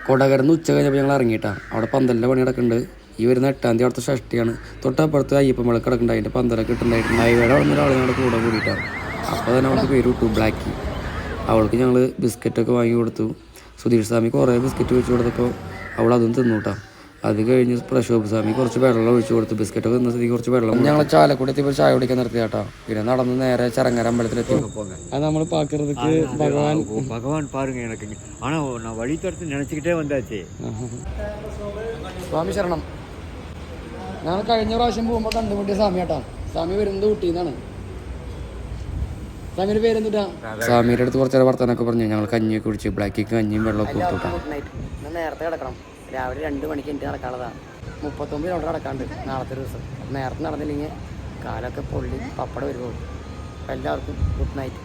കൊടകരന്ന് ഉച്ച കഴിഞ്ഞപ്പോൾ ഞങ്ങൾ ഇറങ്ങിയിട്ടാ. അവിടെ പന്തലിൻ്റെ പണി കിടക്കുന്നുണ്ട്. ഈ വരുന്ന 8-ാം തീയതി അവിടുത്തെ ഷഷ്ടിയാണ്. തൊട്ടപ്പുറത്ത് അയ്യപ്പൻ വിളക്ക് കിടക്കുന്നുണ്ട്. അതിൻ്റെ പന്തലൊക്കെ ഇട്ടുണ്ടായിരുന്നു. ഹൈവേയുടെ അവിടെ നിന്ന് ഒരാളുടെ കൂടെ കൂടിയിട്ടാണ്. അപ്പോൾ തന്നെ അവൾക്ക് പേര് കിട്ടും ബ്ലാക്കി. അവൾക്ക് ഞങ്ങൾ ബിസ്ക്കറ്റൊക്കെ വാങ്ങി കൊടുത്തു. സുധീഷ് സ്വാമി കുറേ ബിസ്ക്കറ്റ് വെച്ച് കൊടുത്തപ്പോൾ അവൾ അതും തിന്നൂട്ടാ. അത് കഴിഞ്ഞ് പ്രശോഭ് സ്വാമി കുറച്ച് വെള്ളം ഒഴിച്ചു കൊടുത്തു. ബിസ്ക്കറ്റൊക്കെ തിന്ന സ്ഥിതിക്ക് കുറച്ച് വെള്ളം. ഞങ്ങൾ ചാലക്കുടി എത്തിയപ്പോൾ ചായ കുടിക്കാൻ നിർത്തി കേട്ടോ. പിന്നെ നടന്ന് നേരെ ചരങ്ങര അമ്പലത്തിലെത്തി. അത് നമ്മൾ പാക്കുന്നതൊക്കെ ഭഗവാൻ പാരുங்க எனக்கு. ஆனால் நான் வழி தடுத்து நினச்சிக்கிட்டே வந்தாச்சு. സ്വാമി ശരണം. ഞങ്ങൾ കഴിഞ്ഞ പ്രാവശ്യം പോകുമ്പോൾ കണ്ടുമുട്ടിയ സ്വാമി കേട്ടോ. സ്വാമി വരുന്നത് ഊട്ടിന്നാണ്. സ്വാമിയുടെ പേരെന്തുട്ടാ? സ്വാമിയുടെ അടുത്ത് കുറച്ചേരം വർത്താനൊക്കെ പറഞ്ഞു. ഞങ്ങൾ കഞ്ഞിയൊക്കെ കുടിച്ച് ബ്ലാക്കിക്ക് കഞ്ഞിയും വെള്ളമൊക്കെ കൊടുത്തുട്ടാ. നേരത്തെ കിടക്കണം. രാവിലെ 2 മണിക്ക് എനിക്ക് നടക്കാനുള്ളതാണ്. 39 കിലോമീറ്റർ നടക്കാണ്ട് നാളത്തെ ദിവസം. നേരത്തെ നടന്നില്ലെങ്കിൽ കാലൊക്കെ പൊള്ളി പപ്പടം വരുമോ. എല്ലാവർക്കും ഗുഡ് നൈറ്റ്.